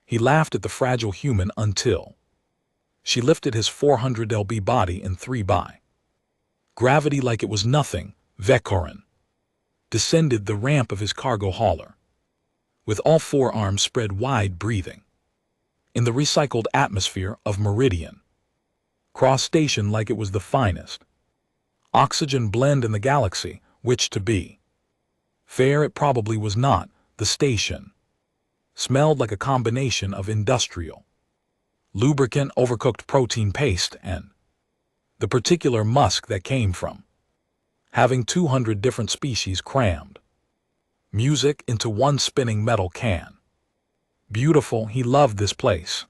He laughed at the fragile human until she lifted his 400 lb body in 3 by gravity like it was nothing. Vekarin descended the ramp of his cargo hauler, with all 4 arms spread wide, breathing in the recycled atmosphere of Meridian Cross Station like it was the finest oxygen blend in the galaxy, which, to be fair, it probably was not. The station smelled like a combination of industrial lubricant, overcooked protein paste, and the particular musk that came from having 200 different species crammed music into one spinning metal can. Beautiful, he loved this place.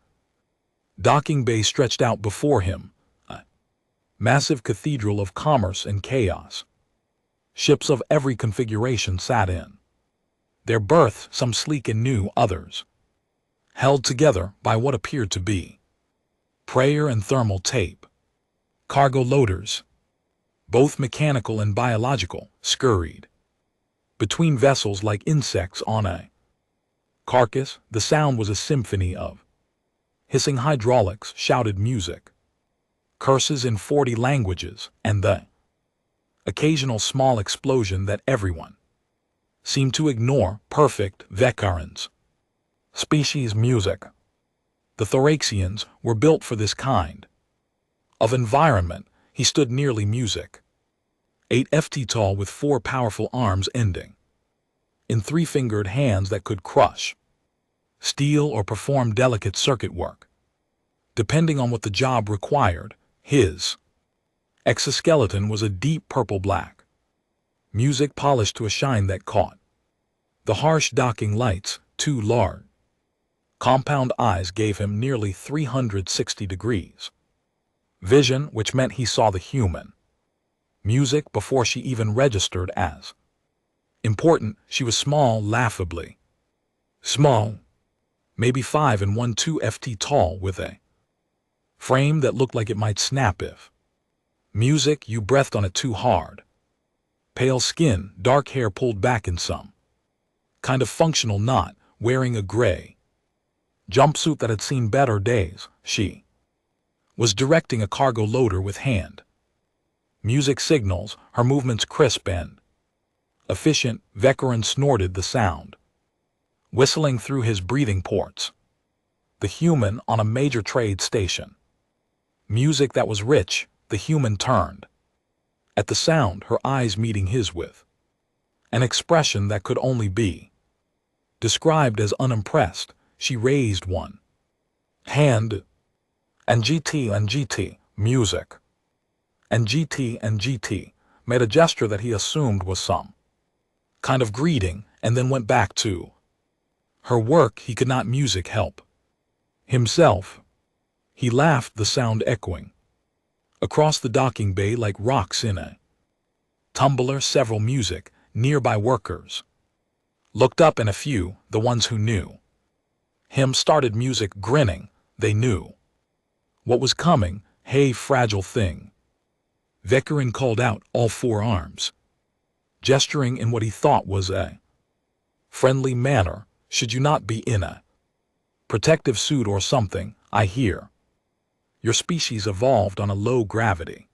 Docking bay stretched out before him, a massive cathedral of commerce and chaos. Ships of every configuration sat in their berths, some sleek and new, others held together by what appeared to be prayer and thermal tape. Cargo loaders, both mechanical and biological, scurried between vessels like insects on a carcass. The sound was a symphony of hissing hydraulics, shouted music, curses in 40 languages, and the occasional small explosion that everyone seemed to ignore. Perfect Vekarin's species music. The Thoraxians were built for this kind of environment. He stood nearly music, 8 ft tall, with 4 powerful arms ending in 3-fingered hands that could crush steel or perform delicate circuit work, depending on what the job required. His exoskeleton was a deep purple-black, music polished to a shine that caught the harsh docking lights. 2 large, compound eyes gave him nearly 360 degrees vision, which meant he saw the human music before she even registered as important. She was small, laughably small, maybe 5 and 1/2 ft tall, with a frame that looked like it might snap if music you breathed on it too hard. Pale skin, dark hair pulled back in some kind of functional knot, wearing a gray jumpsuit that had seen better days. She was directing a cargo loader with hand music signals, her movements crisp and efficient. Vekarin snorted the sound whistling through his breathing ports. The human on a major trade station. Music that was rich. The human turned at the sound, her eyes meeting his with an expression that could only be described as unimpressed. She raised one hand. And GT, music. And GT made a gesture that he assumed was some kind of greeting, and then went back to her work. He could not music help himself. He laughed, the sound echoing across the docking bay like rocks in a tumbler. Several music nearby workers looked up, and a few, the ones who knew him, started music, grinning. They knew what was coming. Hey, fragile thing, Vekarin called out, all 4 arms gesturing in what he thought was a friendly manner. Should you not be in a protective suit or something? I hear your species evolved on a low-gravity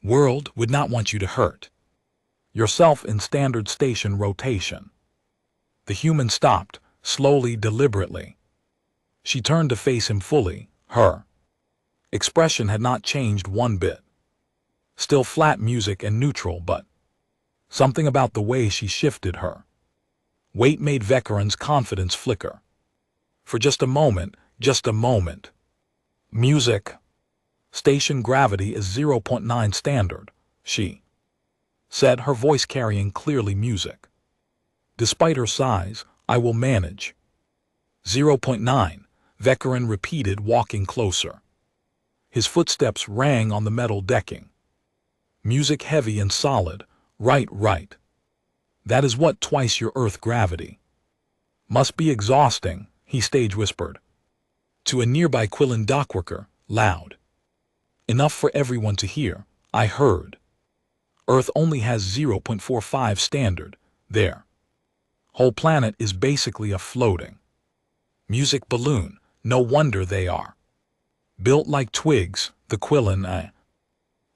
world, would not want you to hurt yourself in standard station rotation. The human stopped, slowly, deliberately. She turned to face him fully. Her expression had not changed one bit. Still flat music and neutral, but something about the way she shifted her weight made Vekarin's confidence flicker. For just a moment, Music. Station gravity is 0.9 standard, she said, her voice carrying clearly music. Despite her size, I will manage. 0.9, Vekarin repeated, walking closer. His footsteps rang on the metal decking. Music heavy and solid. Right. That is what twice your Earth gravity. Must be exhausting, he stage whispered to a nearby Quillen dockworker, loud enough for everyone to hear. I heard. Earth only has 0.45 standard. Their whole planet is basically a floating Music balloon, no wonder they are. Built like twigs, the quillin, a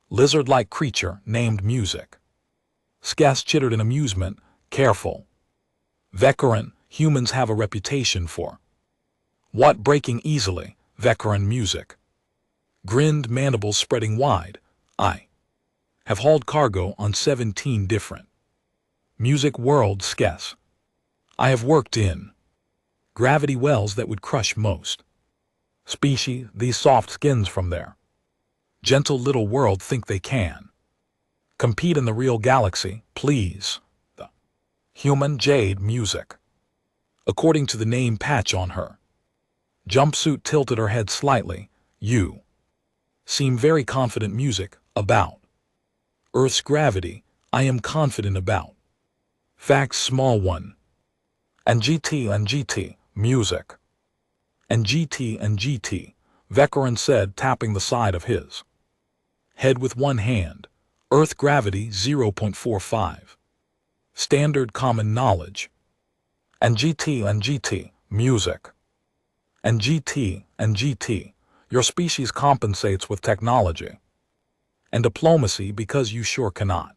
lizard-like creature named Music. Skas chittered in amusement, careful. Vekaran, humans have a reputation for. What breaking easily, Vekaran Music. Grinned, mandibles spreading wide. I have hauled cargo on 17 different music world Skas. I have worked in gravity wells that would crush most species, these soft skins from their gentle little world think they can compete in the real galaxy, please. The human jade Music. According to the name patch on her jumpsuit tilted her head slightly. You seem very confident Music, about Earth's gravity. I am confident about facts small one. And GT, Music. And GT, Vekaran said, tapping the side of his head with one hand. Earth gravity 0.45. Standard common knowledge. And GT, Music. And GT, your species compensates with technology and diplomacy because you sure cannot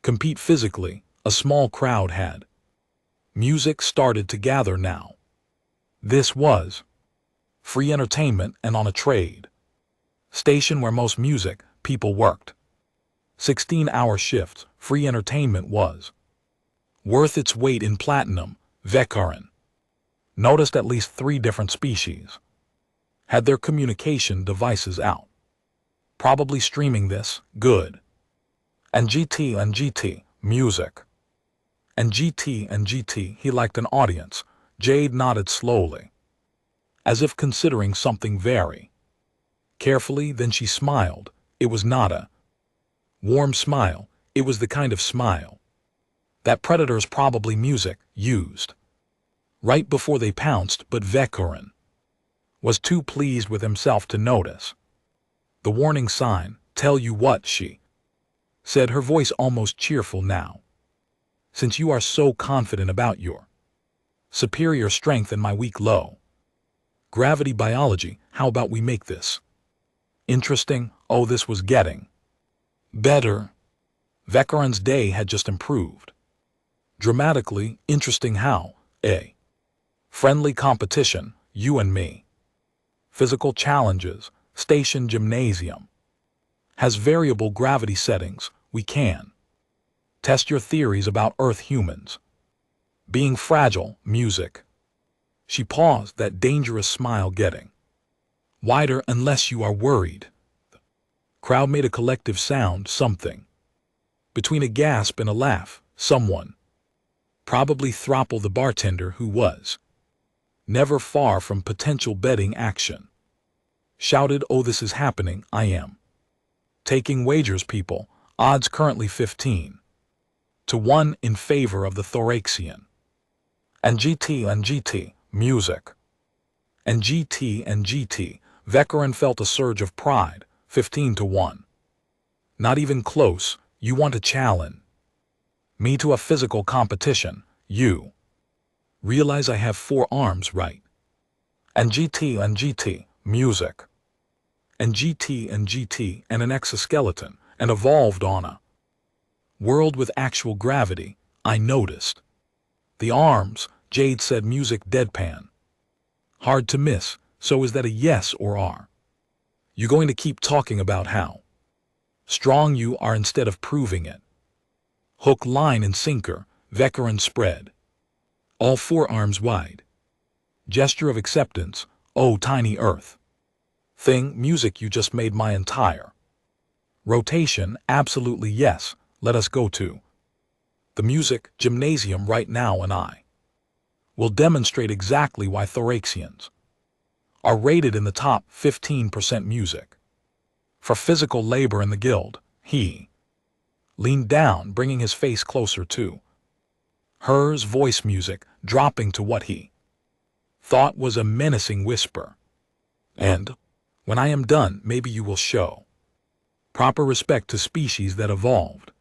compete physically. A small crowd had Music started to gather now. This was free entertainment and on a trade station where most music people worked 16-hour shifts. Free entertainment was worth its weight in platinum. Vekaran noticed at least 3 different species had their communication devices out, probably streaming this. Good. And GT, Music. And GT, he liked an audience. Jade nodded slowly, as if considering something very carefully. Then she smiled. It was not a warm smile. It was the kind of smile that predators, probably Music, used right before they pounced. But Vekaran was too pleased with himself to notice the warning sign. Tell you what, she said, her voice almost cheerful now. Since you are so confident about your superior strength and my weak low gravity biology, how about we make this interesting? Oh, this was getting better. Vekaran's day had just improved dramatically. Interesting how a friendly competition, you and me, physical challenges, station gymnasium, has variable gravity settings. We can test your theories about Earth humans being fragile. Music. She paused, that dangerous smile getting wider. Unless you are worried. The crowd made a collective sound, something between a gasp and a laugh. Someone, probably Thrapple the bartender, who was never far from potential betting action, shouted, oh, this is happening. I am taking wagers, people. Odds currently 15 to 1 in favor of the Thoraxian. And GT, Music. And GT, Vekaran felt a surge of pride. 15 to 1. Not even close. You want to challenge me to a physical competition. You realize I have 4 arms, right? And GT, Music. And GT, and an exoskeleton, and evolved on a world with actual gravity. I noticed the arms, Jade said. Music deadpan. Hard to miss. So is that a yes or are you going to keep talking about how strong you are instead of proving it? Hook, line, and sinker. Vekaran spread all 4 arms wide. Gesture of acceptance. Oh, tiny Earth thing. Music, you just made my entire rotation. Absolutely yes. Let us go to the music gymnasium right now, and I will demonstrate exactly why Thoraxians are rated in the top 15% music for physical labor in the guild. He leaned down, bringing his face closer to hers, voice Music dropping to what he thought was a menacing whisper. And when I am done, maybe you will show proper respect to species that evolved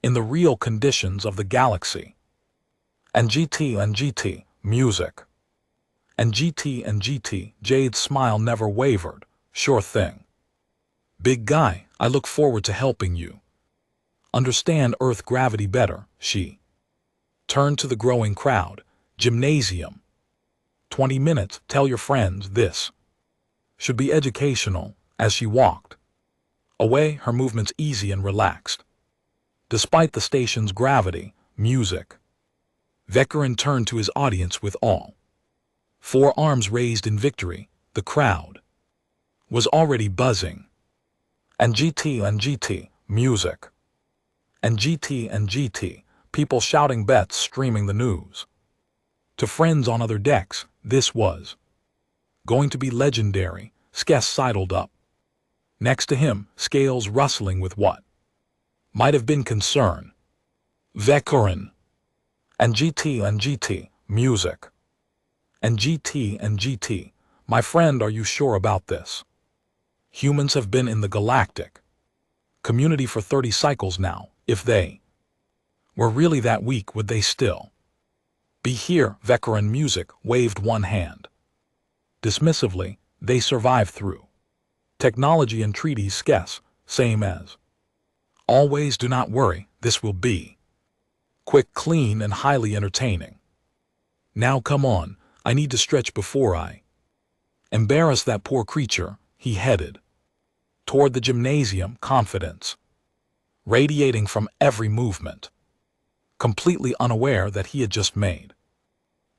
in the real conditions of the galaxy. And GT, Music. And GT, Jade's smile never wavered. Sure thing. Big guy, I look forward to helping you understand Earth gravity better, she turned to the growing crowd. Gymnasium. 20 minutes, tell your friends this should be educational. As she walked away, her movements easy and relaxed. Despite the station's gravity, music. Vekarin turned to his audience with awe. 4 arms raised in victory, the crowd was already buzzing. And GT, music. And GT, people shouting bets, streaming the news. To friends on other decks, this was going to be legendary. Skess sidled up. Next to him, scales rustling with what might have been concern. Vekarin. And GT, music. And GT, my friend, are you sure about this? Humans have been in the galactic community for 30 cycles now. If they were really that weak, would they still be here? Vekarin music waved one hand. Dismissively, they survive through technology and treaties. Skess, same as always. Do not worry, this will be quick, clean, and highly entertaining. Now come on, I need to stretch before I embarrass that poor creature. He headed toward the gymnasium, confidence radiating from every movement, completely unaware that he had just made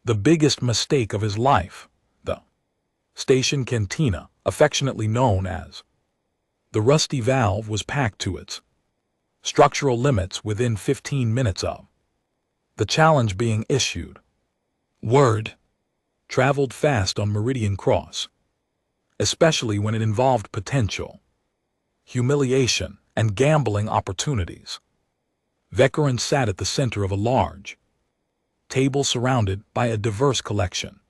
the biggest mistake of his life. The station cantina, affectionately known as the Rusty Valve, was packed to its structural limits within 15 minutes of the challenge being issued. Word traveled fast on Meridian Cross, especially when it involved potential humiliation and gambling opportunities. Vekarin sat at the center of a large table surrounded by a diverse collection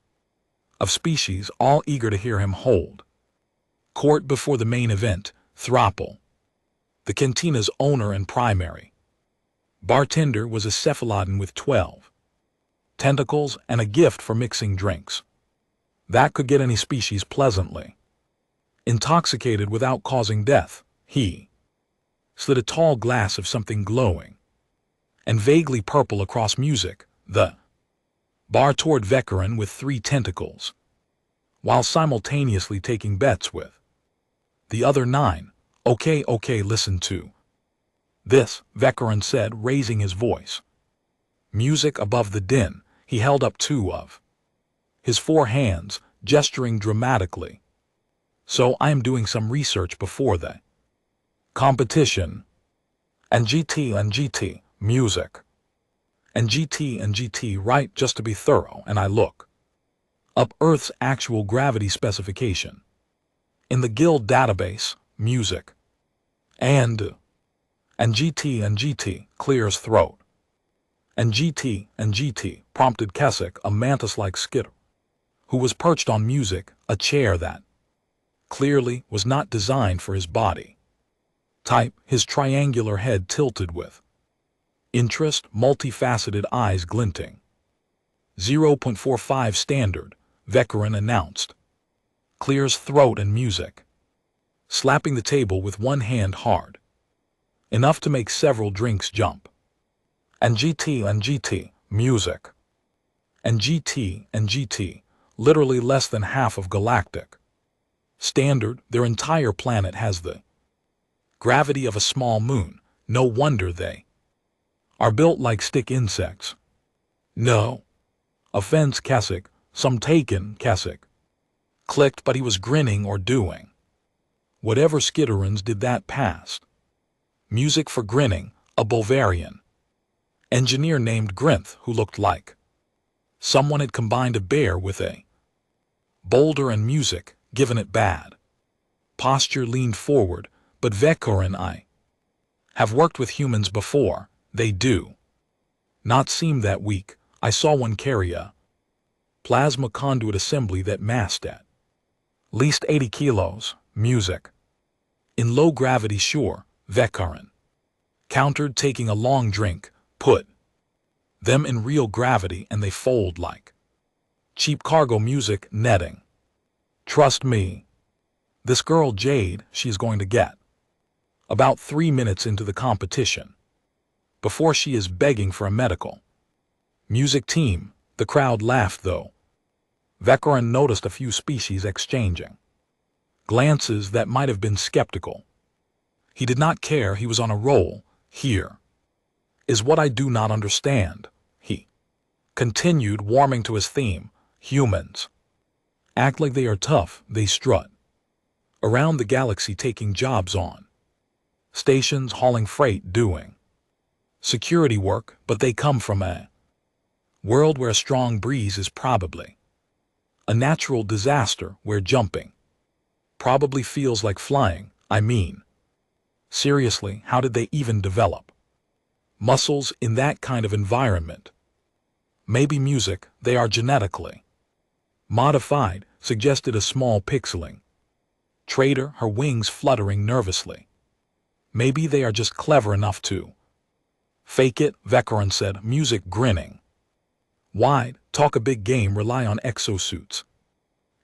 of species, all eager to hear him hold court before the main event. Thrapple, the cantina's owner and primary bartender, was a cephalodon with 12 tentacles and a gift for mixing drinks that could get any species pleasantly intoxicated without causing death. He slid a tall glass of something glowing and vaguely purple across music, the bar, toward Vekarin with 3 tentacles, while simultaneously taking bets with the other 9. Okay, listen to this, Vekarin said, raising his voice. Music above the din, he held up 2 of his 4 hands, gesturing dramatically. So I am doing some research before the competition. And GT, music. And GT, right, just to be thorough, and I look up Earth's actual gravity specification in the guild database. Music. And GT, clears throat. And GT, prompted Keswick, a mantis-like skitter, who was perched on music, a chair that clearly was not designed for his body type, his triangular head tilted with interest, multifaceted eyes glinting. 0.45 standard, Vekarin announced. Clears throat and music, slapping the table with one hand hard, enough to make several drinks jump. And GT, music. And GT, literally less than half of galactic standard. Their entire planet has the gravity of a small moon. No wonder they are built like stick insects. No offense, Keswick. Some taken, Keswick clicked, but he was grinning or doing whatever skitterins did that past. Music for grinning, a Bulgarian engineer named Grinth, who looked like someone had combined a bear with a boulder, and music, given it bad posture, leaned forward. But Vekarin, I have worked with humans before. They do not seem that weak. I saw one carry a plasma conduit assembly that massed at least 80 kilos. Music. In low gravity, sure, Vekarin countered, taking a long drink. Put them in real gravity and they fold like Cheap cargo music netting. Trust me. This girl Jade, she's going to get. About 3 minutes into the competition. Before she is begging for a medical. Music team, the crowd laughed though. Vekaran noticed a few species exchanging glances that might have been skeptical. He did not care, he was on a roll. Here is what I do not understand, he continued, warming to his theme. Humans act like they are tough, they strut around the galaxy taking jobs on stations, hauling freight, doing security work, but they come from a world where a strong breeze is probably a natural disaster, where jumping probably feels like flying. I mean, seriously, how did they even develop muscles in that kind of environment? Maybe music, they are genetically modified, suggested a small pixeling trader, her wings fluttering nervously. Maybe they are just clever enough to fake it, Vekaran said, music grinning wide. Talk a big game, rely on exosuits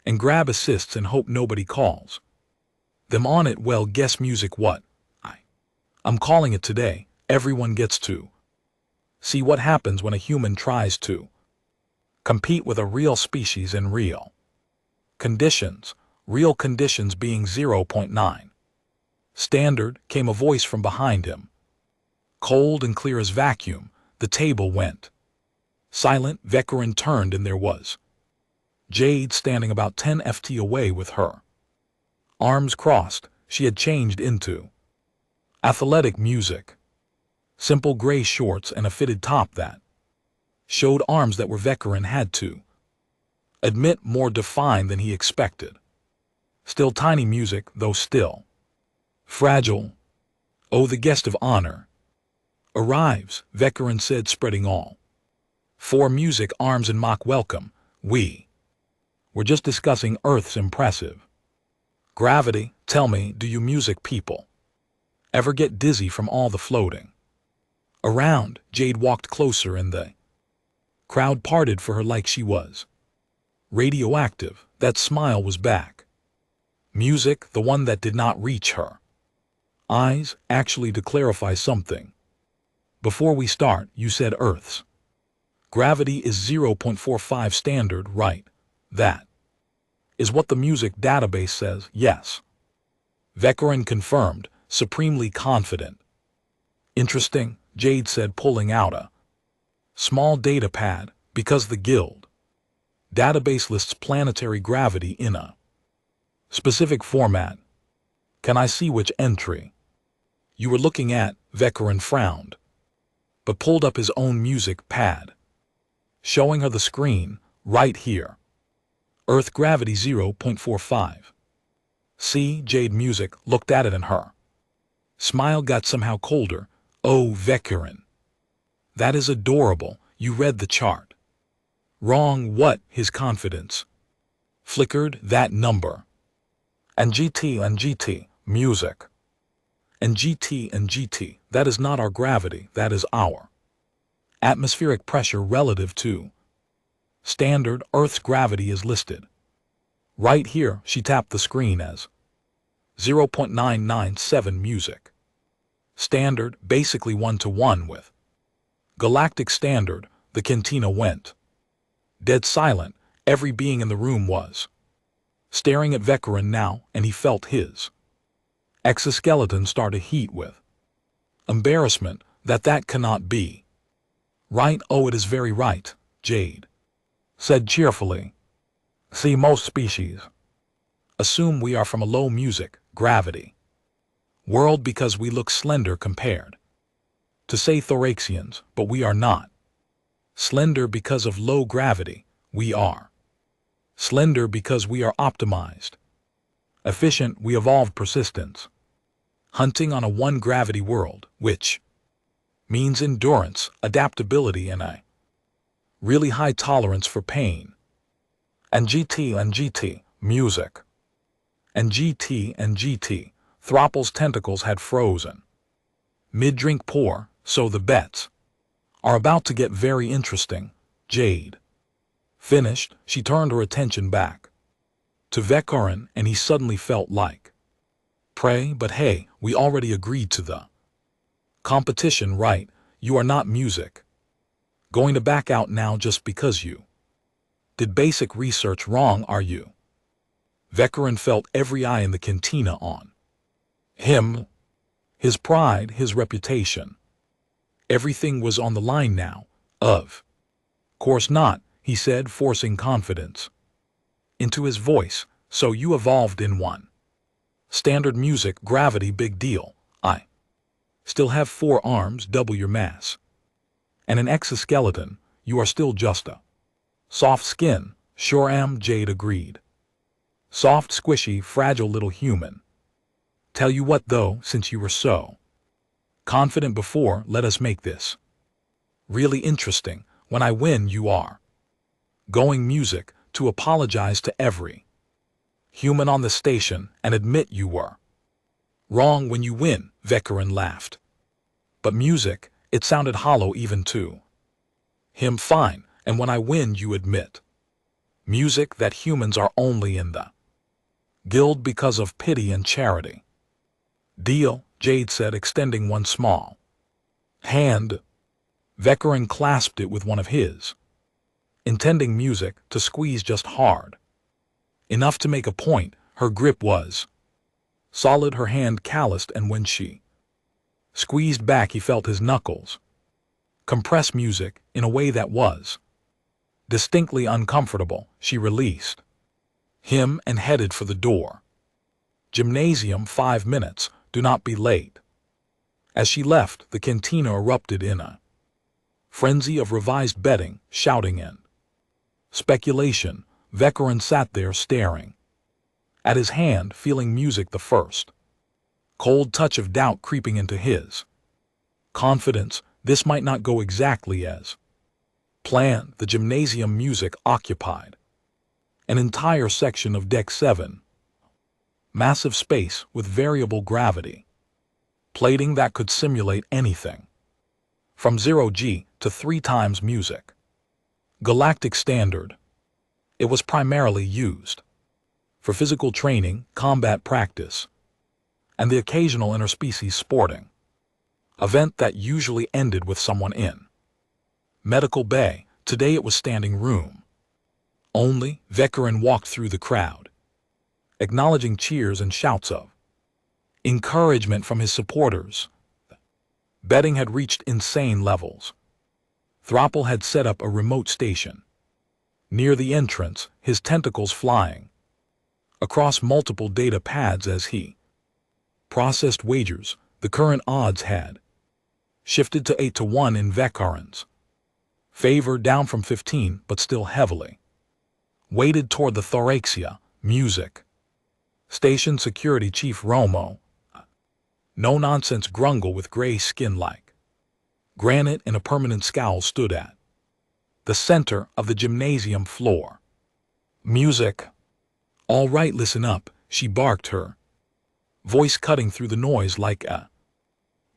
and grab assists and hope nobody calls them on it. Well, guess music what? I'm calling it today. Everyone gets to see what happens when a human tries to compete with a real species in real conditions. Real conditions being 0.9 standard, came a voice from behind him. Cold and clear as vacuum, the table went silent. Vekaran turned and there was Jade standing about 10 ft away with her arms crossed. She had changed into athletic music. Simple gray shorts and a fitted top that showed arms that were, Vekaran had to admit, more defined than he expected. Still tiny music, though still fragile. Oh, the guest of honor arrives, Vekaran said, spreading all four music arms in mock welcome. We were just discussing Earth's impressive gravity. Tell me, do you music people ever get dizzy from all the floating around? Jade walked closer and the crowd parted for her like she was radioactive. That smile was back. Music, the one that did not reach her eyes. Actually, to clarify something before we start, you said Earth's gravity is 0.45 standard, right? That is what the music database says. Yes. Vekaran confirmed, supremely confident. Interesting, Jade said, pulling out a small data pad, because the guild database lists planetary gravity in a specific format. Can I see which entry you were looking at? Vekaran frowned, but pulled up his own music pad, showing her the screen. Right here. Earth gravity 0.45. See, Jade music looked at it and her smile got somehow colder. Oh, Vekaran, that is adorable. You read the chart wrong. What? His confidence flickered. That number and GT music and GT, that is not our gravity, that is our atmospheric pressure relative to standard. Earth's gravity is listed right here. She tapped the screen as 0.997 music standard, basically 1-to-1 with galactic standard. The cantina went dead silent. Every being in the room was staring at Vekaran now, and he felt his exoskeleton start to heat with embarrassment. That cannot be right. Oh, it is very right, Jade said cheerfully. See, most species assume we are from a low music gravity world because we look slender compared to, say, Thoraxians, but we are not slender because of low gravity. We are slender because we are optimized, efficient. We evolved persistence, hunting on a one-gravity world, which means endurance, adaptability, and a really high tolerance for pain. And GT, music. And GT, Thropple's tentacles had frozen mid-drink pour, so the bets are about to get very interesting. Jade Finished, she turned her attention back to Vekarin, and he suddenly felt like, pray, but hey, we already agreed to the competition, right? You are not music. Going to back out now just because you did basic research wrong, are you? Vekarin felt every eye in the cantina on him. His pride, his reputation. Everything was on the line now. Of course not, he said, forcing confidence into his voice. So you evolved in one. Standard music, gravity, big deal. I still have 4 arms, double your mass. And an exoskeleton. You are still just a soft skin. Sure am, Jade agreed. Soft, squishy, fragile little human. Tell you what though, since you were so confident before, let us make this really interesting. When I win, you are going music to apologize to every human on the station and admit you were wrong when you win, Vekarin laughed. But music, it sounded hollow even to him. Fine, and when I win, you admit music that humans are only in the guild because of pity and charity. Deal, Jade said, extending one small hand. Vekarin clasped it with one of his, intending music to squeeze just hard enough to make a point. Her grip was solid, her hand calloused, and when she squeezed back, he felt his knuckles compress music in a way that was distinctly uncomfortable. She released him and headed for the door. Gymnasium, 5 minutes, do not be late. As she left, the cantina erupted in a frenzy of revised betting, shouting, and speculation. Vekarin sat there staring at his hand, feeling music, the first cold touch of doubt creeping into his confidence. This might not go exactly as planned. The gymnasium music occupied an entire section of Deck 7. Massive space with variable gravity plating that could simulate anything from 0G to 3 times music galactic standard. It was primarily used for physical training, combat practice, and the occasional interspecies sporting event that usually ended with someone in medical bay. Today it was standing room only. Vekarin walked through the crowd, acknowledging cheers and shouts of encouragement from his supporters. Betting had reached insane levels. Throppel had set up a remote station near the entrance, his tentacles flying across multiple data pads as he processed wagers. The current odds had shifted to 8-1 in Vekarin's favor, down from 15, but still heavily weighted toward the thoraxia music station security chief Romo, no-nonsense Grungle with gray skin like granite and a permanent scowl, stood at the center of the gymnasium floor. Music. All right, listen up, she barked, her voice cutting through the noise like a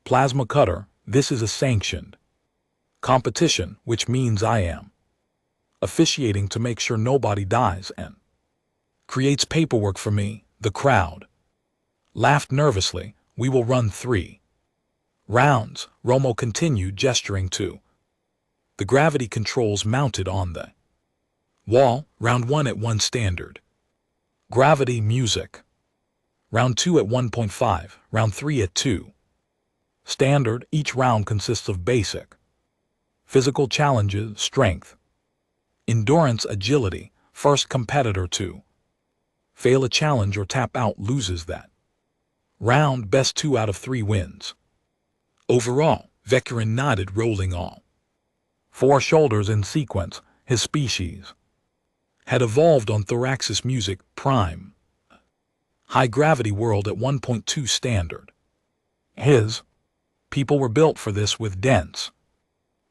plasma cutter. This is a sanctioned competition, which means I am officiating to make sure nobody dies and creates paperwork for me. The crowd laughed nervously. We will run 3 rounds, Romo continued, gesturing to the gravity controls mounted on the wall. Round 1 at 1 standard gravity music. Round 2 at 1.5, round 3 at 2 standard. Each round consists of basic physical challenges, strength, endurance, agility. First competitor to fail a challenge or tap out loses that round. Best 2 out of 3 wins. Overall, Vekarin nodded, rolling all 4 shoulders in sequence. His species had evolved on Thoraxis music, prime high-gravity world at 1.2 standard. His people were built for this, with dense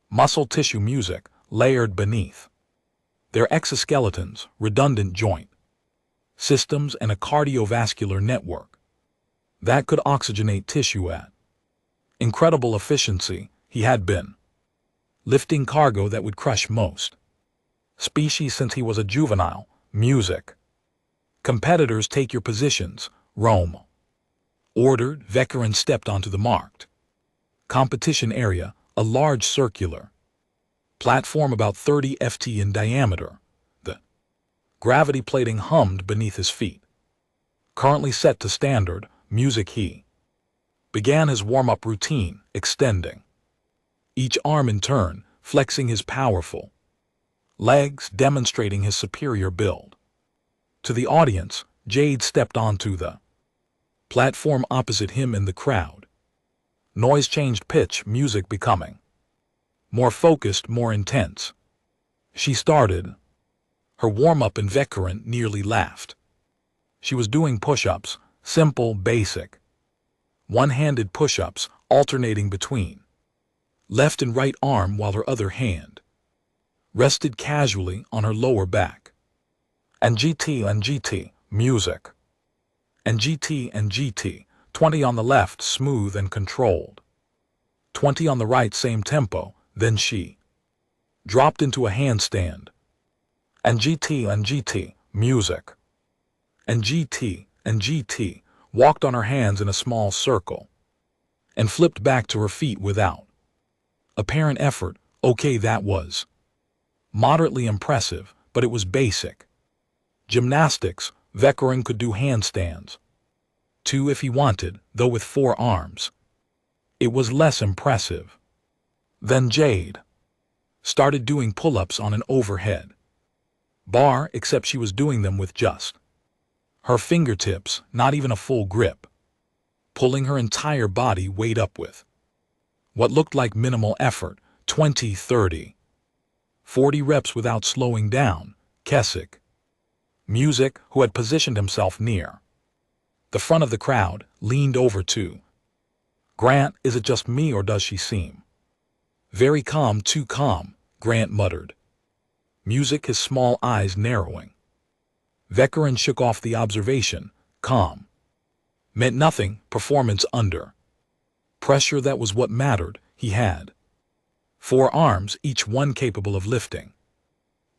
muscle tissue music layered beneath their exoskeletons, redundant joint systems, and a cardiovascular network that could oxygenate tissue at incredible efficiency. He had been lifting cargo that would crush most Species since he was a juvenile. Music. Competitors take your positions. Rome. Ordered, veteran stepped onto the marked. Competition area, a large circular platform about 30 ft in diameter. The gravity plating hummed beneath his feet. Currently set to standard, music. He began his warm-up routine, extending each arm in turn, flexing his powerful legs, demonstrating his superior build. To the audience, Jade stepped onto the platform opposite him in the crowd. Noise changed pitch, music becoming more focused, more intense. She started her warm-up and veteran nearly laughed. She was doing push-ups, simple, basic, one-handed push-ups, alternating between left and right arm while her other hand rested casually on her lower back. And GT, music. And GT, 20 on the left, smooth and controlled. 20 on the right, same tempo. Then she dropped into a handstand. And GT, music. And GT, walked on her hands in a small circle and flipped back to her feet without apparent effort. Okay, that was moderately impressive, but it was basic gymnastics. Veteran could do handstands 2 if he wanted, though with 4 arms it was less impressive. Then Jade started doing pull-ups on an overhead bar, except she was doing them with just her fingertips, not even a full grip, pulling her entire body weight up with what looked like minimal effort. 20, 30, 40 reps without slowing down. Keswick. Music, who had positioned himself near the front of the crowd, leaned over to Grant. Is it just me, or does she seem very calm? Too calm, Grant muttered. Music, his small eyes narrowing. Veteran shook off the observation. Calm meant nothing. Performance under pressure, that was what mattered. He had 4 arms, each one capable of lifting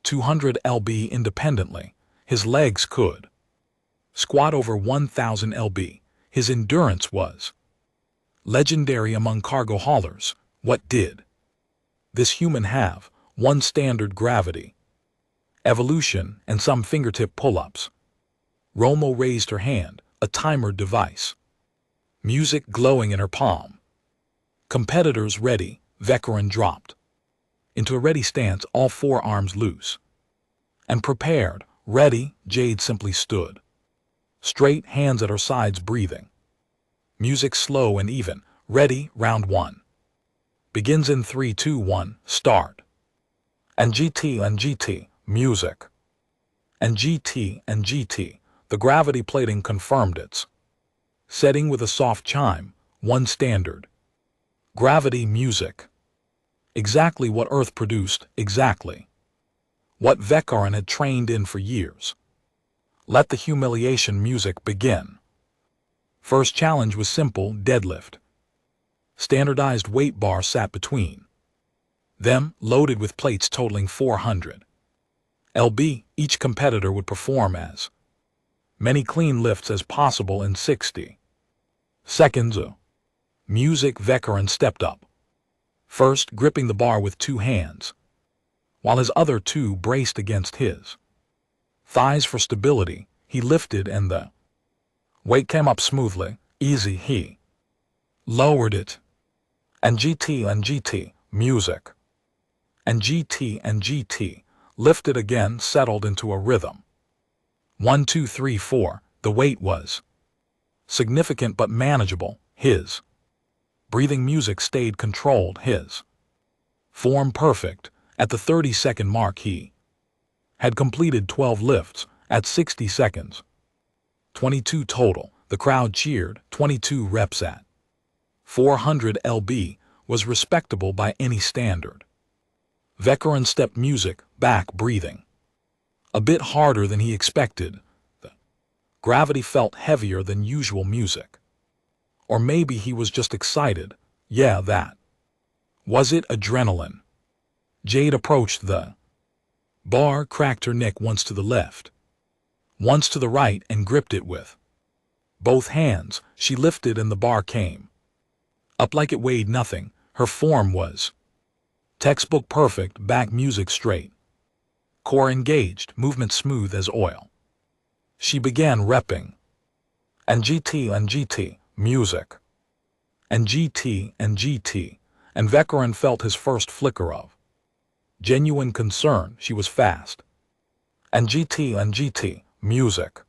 200 lb independently. His legs could squat over 1,000 lb. His endurance was legendary among cargo haulers. What did this human have? 1 standard gravity, evolution, and some fingertip pull-ups. Romo raised her hand, a timer device. Music glowing in her palm. Competitors ready. Veteran dropped into a ready stance, all 4 arms loose and prepared. Ready, Jade simply stood straight, hands at her sides, breathing. Music slow and even. Ready, round 1 begins in 3, 2, 1, start. And GT, music. And GT, the gravity plating confirmed its setting with a soft chime. 1 standard gravity, music. Exactly what Earth produced, exactly what Vekaran had trained in for years. Let the humiliation music begin. First challenge was simple, deadlift. Standardized weight bar sat between them, loaded with plates totaling 400 lb. Each competitor would perform as many clean lifts as possible in 60 seconds. Music. Veteran stepped up, first gripping the bar with 2 hands, while his other 2 braced against his thighs for stability. He lifted and the weight came up smoothly, easy. He lowered it. And GT, music. And GT, lifted again, settled into a rhythm. 1, 2, 3, 4. The weight was significant but manageable. His breathing music stayed controlled, his form perfect. At the 30-second mark, he had completed 12 lifts at 60 seconds. 22 total. The crowd cheered. 22 reps at 400 lb was respectable by any standard. Veteran stepped music back, breathing a bit harder than he expected. The gravity felt heavier than usual. Music. Or maybe he was just excited. Yeah, that was it. Adrenaline. Jade approached the Bar cracked her neck once to the left, once to the right, and gripped it with both hands. She lifted and the bar came up like it weighed nothing. Her form was textbook perfect, back music straight, core engaged, movement smooth as oil. She began repping. And GT, music. And GT, and Vekaran felt his first flicker of genuine concern. She was fast. And GT, music.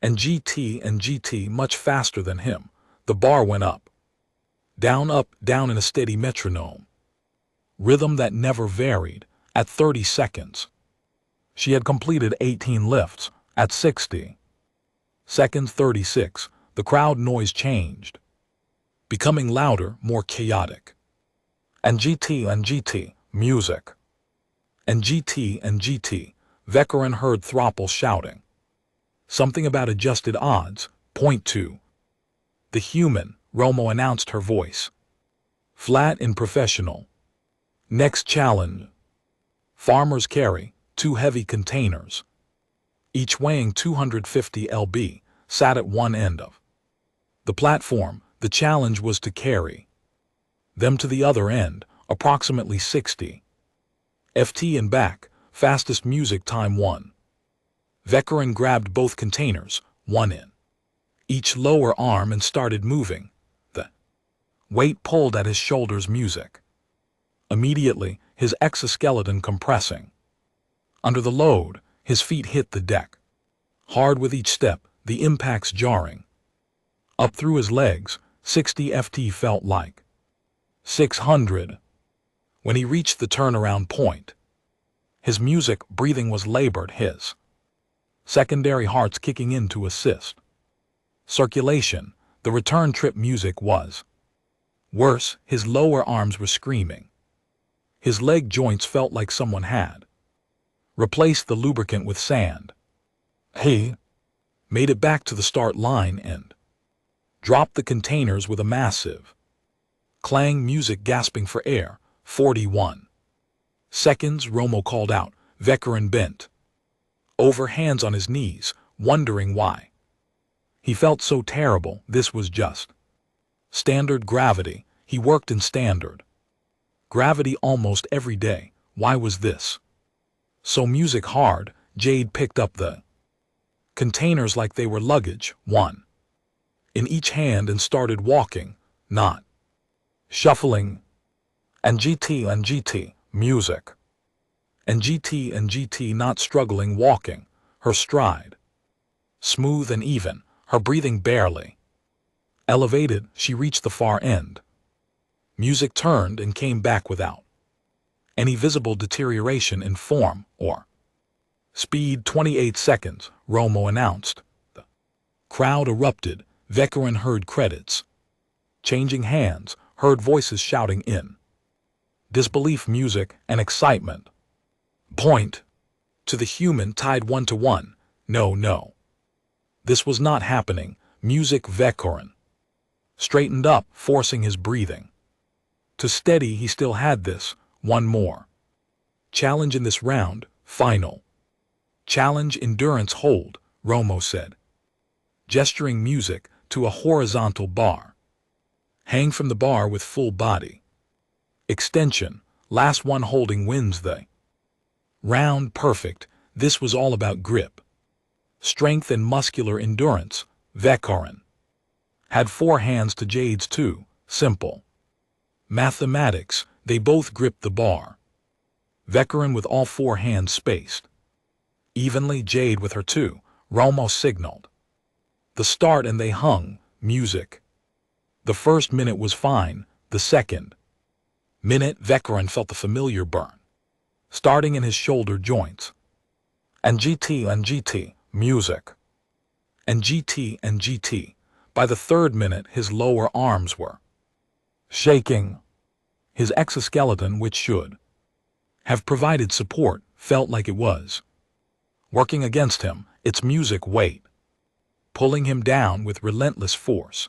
And GT, much faster than him. The bar went up, down in a steady metronome, rhythm that never varied. At 30 seconds, she had completed 18 lifts. At 60 seconds, 36, the crowd noise changed, becoming louder, more chaotic. And GT, music. And GT, Vekaran heard Throppel shouting something about adjusted odds. Point 2. The human, Romo announced, her voice flat and professional. Next challenge. Farmers carry 2 heavy containers, each weighing 250 lb, sat at one end of the platform. The challenge was to carry them to the other end, approximately 60 ft and back. Fastest music time 1. Vekaran grabbed both containers, one in each lower arm, and started moving. The weight pulled at his shoulders. Music. Immediately, his exoskeleton compressing. Under the load, his feet hit the deck hard with each step, the impacts jarring up through his legs. 60 ft felt like 600. When he reached the turnaround point, his music breathing was labored, his secondary hearts kicking in to assist circulation. The return trip music was worse. His lower arms were screaming. His leg joints felt like someone had replaced the lubricant with sand. He made it back to the start line and dropped the containers with a massive clang. Music gasping for air. 41 seconds, Romo called out. Vekaran bent over, hands on his knees, wondering why he felt so terrible. This was just standard gravity. He worked in standard gravity almost every day. Why was this so music hard? Jade picked up the containers like they were luggage, one in each hand, and started walking, not shuffling. And GT, music. And GT, not struggling, walking, her stride smooth and even, her breathing barely elevated. She reached the far end. Music turned and came back without any visible deterioration in form or speed. 28 seconds, Romo announced. The crowd erupted. Vekaran heard credits changing hands, heard voices shouting in disbelief, music, and excitement. Point to the human, tied 1 to 1. No. This was not happening. Music. Vekaran straightened up, forcing his breathing to steady. He still had this. One more challenge in this round. Final challenge. Endurance hold, Romo said, gesturing music to a horizontal bar. Hang from the bar with full body extension. Last one holding wins the round. Perfect. This was all about grip, strength, and muscular endurance. Vekaran had 4 hands to Jade's 2. Simple mathematics. They both gripped the bar. Vekaran with all 4 hands spaced evenly, Jade with her 2. Romo signaled the start and they hung. Music. The first minute was fine. The second minute, Vekaran felt the familiar burn starting in his shoulder joints. And GT, music. And GT. By the 3rd minute, his lower arms were shaking. His exoskeleton, which should have provided support, felt like it was working against him, its music weight pulling him down with relentless force.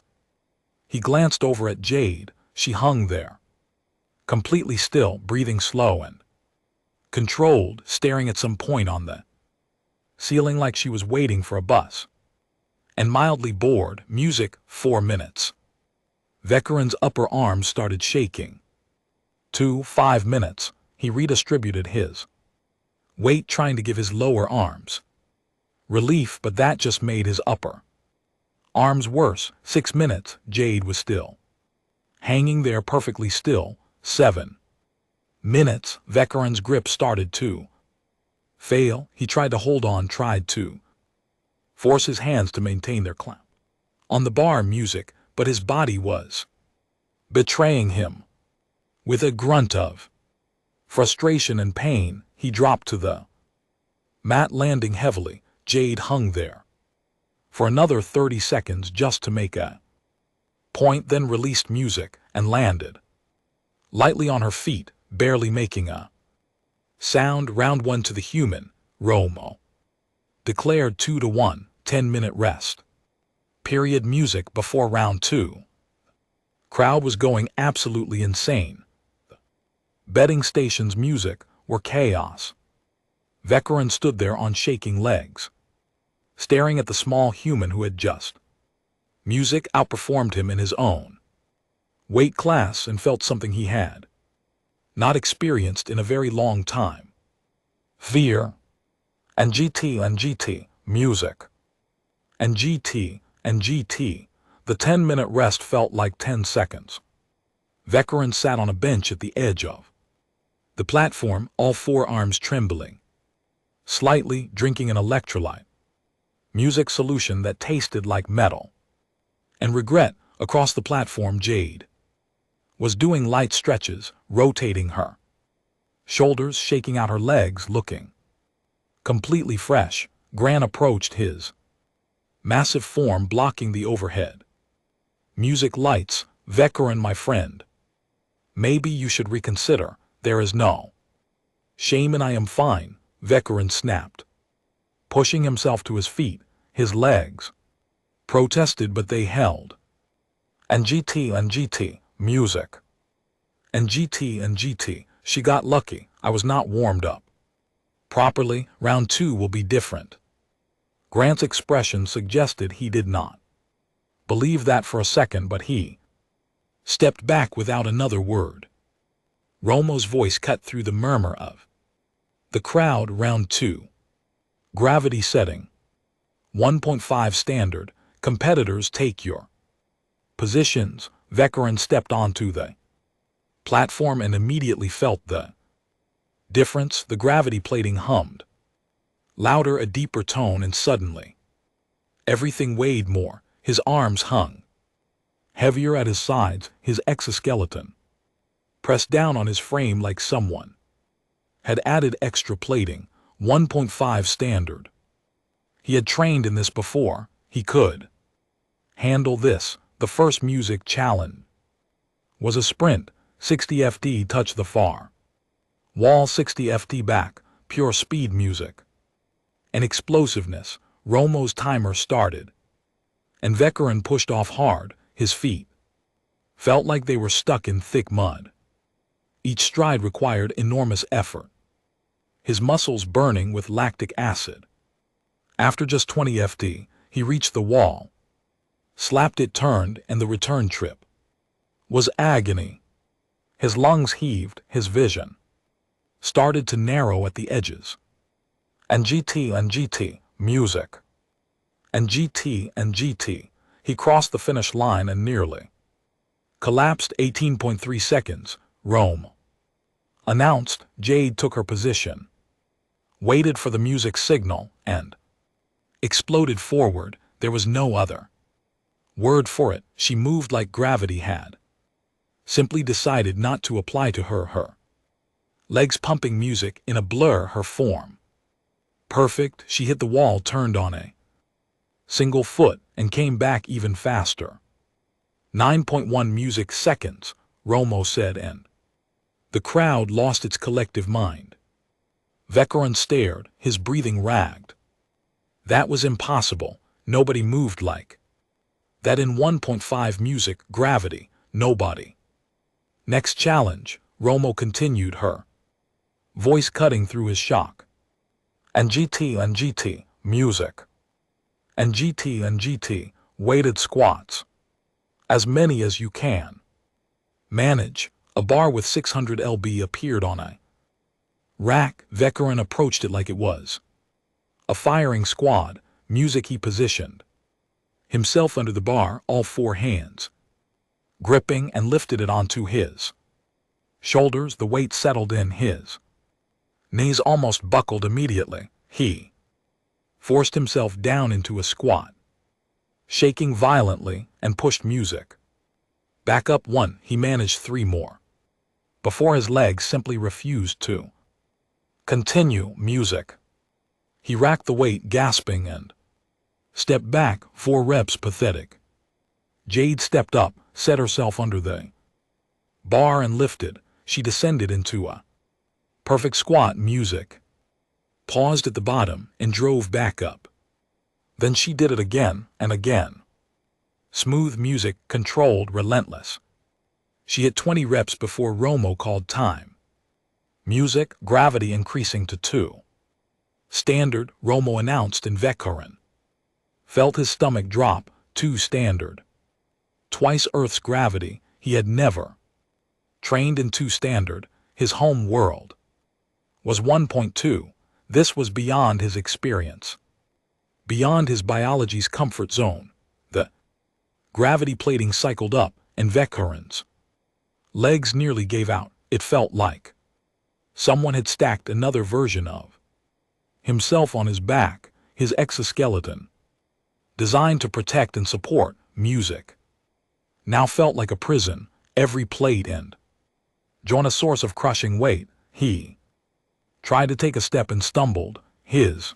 He glanced over at Jade. She hung there, completely still, breathing slow and controlled, staring at some point on the ceiling like she was waiting for a bus. And mildly bored, music, 4 minutes. Vekaran's upper arms started shaking. 5 minutes, he redistributed his weight trying to give his lower arms relief, but that just made his upper arms worse. 6 minutes, Jade was still hanging there perfectly still. 7 minutes, Vekaran's grip started to fail. He tried to hold on, tried to force his hands to maintain their clamp on the bar music, but his body was betraying him. With a grunt of frustration and pain, he dropped to the mat, landing heavily. Jade hung there for another 30 seconds just to make a point, then released music and landed lightly on her feet, barely making a sound. Round 1 to the human, Romo declared 2-1, 10-minute rest period music before round 2. Crowd was going absolutely insane. The betting station's music were chaos. Vekaran stood there on shaking legs, staring at the small human who had just music outperformed him in his own weight class and felt something he had not experienced in a very long time. Fear. And GT music. And GT. The 10-minute rest felt like 10 seconds. Vekaran sat on a bench at the edge of the platform, all 4 arms trembling slightly, drinking an electrolyte music solution that tasted like metal and regret. Across the platform, Jade was doing light stretches, rotating her shoulders, shaking out her legs, looking completely fresh. Gran approached his massive form, blocking the overhead music lights. Vekaran, my friend, maybe you should reconsider. There is no shame, and I am fine, Vekaran snapped, pushing himself to his feet. His legs protested, but they held. And GT music. And GT. She got lucky. I was not warmed up properly. Round 2 will be different. Grant's expression suggested he did not believe that for a second, but he stepped back without another word. Romo's voice cut through the murmur of the crowd. Round 2. Gravity setting. 1.5 standard. Competitors, take your positions. Vekaran stepped onto the platform and immediately felt the difference. The gravity plating hummed louder, a deeper tone, and suddenly everything weighed more. His arms hung heavier at his sides, his exoskeleton pressed down on his frame like someone had added extra plating. 1.5 standard. He had trained in this before. He could handle this. The first music challenge was a sprint. 60 FD touch the far wall, 60 FD back, pure speed music and explosiveness. Romo's timer started, and Vekaran pushed off hard. His feet felt like they were stuck in thick mud. Each stride required enormous effort, his muscles burning with lactic acid. After just 20 FD, he reached the wall, slapped it, turned, and the return trip was agony. His lungs heaved, his vision started to narrow at the edges. And GT music. And GT. He crossed the finish line and nearly collapsed. 18.3 seconds. Rome announced. Jade took her position, waited for the music signal, and exploded forward. There was no other word for it. She moved like gravity had simply decided not to apply to her legs pumping music in a blur, her form perfect. She hit the wall, turned on a single foot, and came back even faster. 9.1 music seconds, Romo said, and the crowd lost its collective mind. Vekaran stared, his breathing ragged. That was impossible. Nobody moved like that in 1.5 music gravity. Nobody. Next challenge, Romo continued. Her voice cutting through his shock. And GT, music. And GT, weighted squats. As many as you can. Manage. A bar with 600 lb appeared on a rack. Veteran approached it like it was a firing squad. Music. He positioned himself under the bar, all four hands gripping, and lifted it onto his shoulders. The weight settled in. His knees almost buckled immediately. He forced himself down into a squat, shaking violently, and pushed music back up one. He managed 3 more before his legs simply refused to continue. Music. He racked the weight, gasping, and stepped back. 4 reps. Pathetic. Jade stepped up, set herself under the bar, and lifted. She descended into a perfect squat. Music paused at the bottom and drove back up. Then she did it again and again. Smooth music, controlled, relentless. She hit 20 reps before Romo called time. Music, gravity increasing to 2. Standard, Romo announced, and Veteran felt his stomach drop. 2 standard. Twice Earth's gravity. He had never trained in 2 standard. His home world was 1.2. This was beyond his experience, beyond his biology's comfort zone. The gravity plating cycled up, and Veteran's legs nearly gave out. It felt like someone had stacked another version of himself on his back. His exoskeleton, designed to protect and support music, now felt like a prison. Every plate and joint a source of crushing weight. He tried to take a step and stumbled. His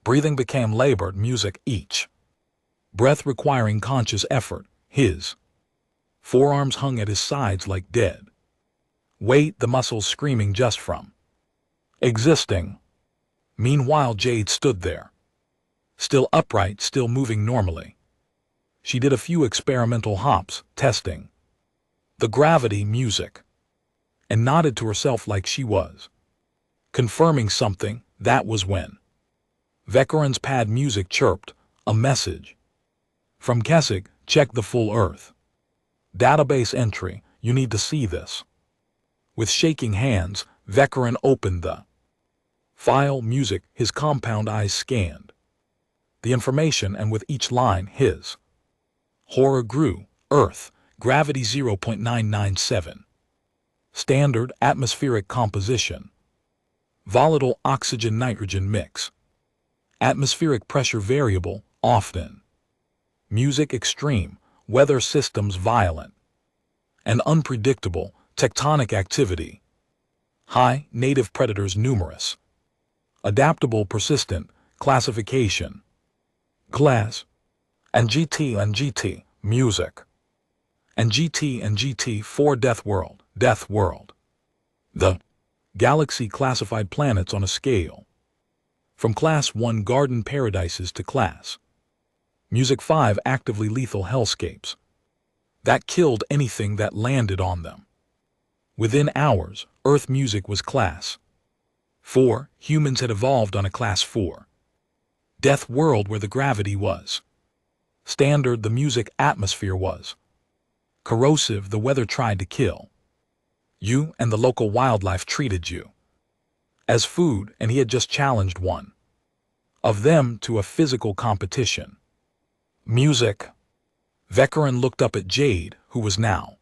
breathing became labored. Music, each breath requiring conscious effort. His forearms hung at his sides like dead weight, the muscles screaming just from existing. Meanwhile, Jade stood there, still upright, still moving normally. She did a few experimental hops, testing the gravity. Music, and nodded to herself like she was confirming something. That was when Veteran's pad. Music chirped a message from Kesig. Check the full Earth database entry. You need to see this. With shaking hands, Veteran opened the file. Music. His compound eyes scanned the information, and with each line his horror grew. Earth, gravity 0.997. Standard, atmospheric composition. Volatile oxygen-nitrogen mix. Atmospheric pressure variable, often. Music extreme, weather systems violent and unpredictable, tectonic activity. High, native predators numerous. Adaptable, persistent, classification. Class. And GT, music. And GT for Deathworld. The galaxy classified planets on a scale. From Class 1 garden paradises to Class Music 5 actively lethal hellscapes that killed anything that landed on them. Within hours, Earth music was Class 4. Humans had evolved on a Class 4. Deathworld, where the gravity was standard, the music atmosphere was corrosive, the weather tried to kill you, and the local wildlife treated you as food, and he had just challenged one of them to a physical competition. Music. Veteran looked up at Jade, who was now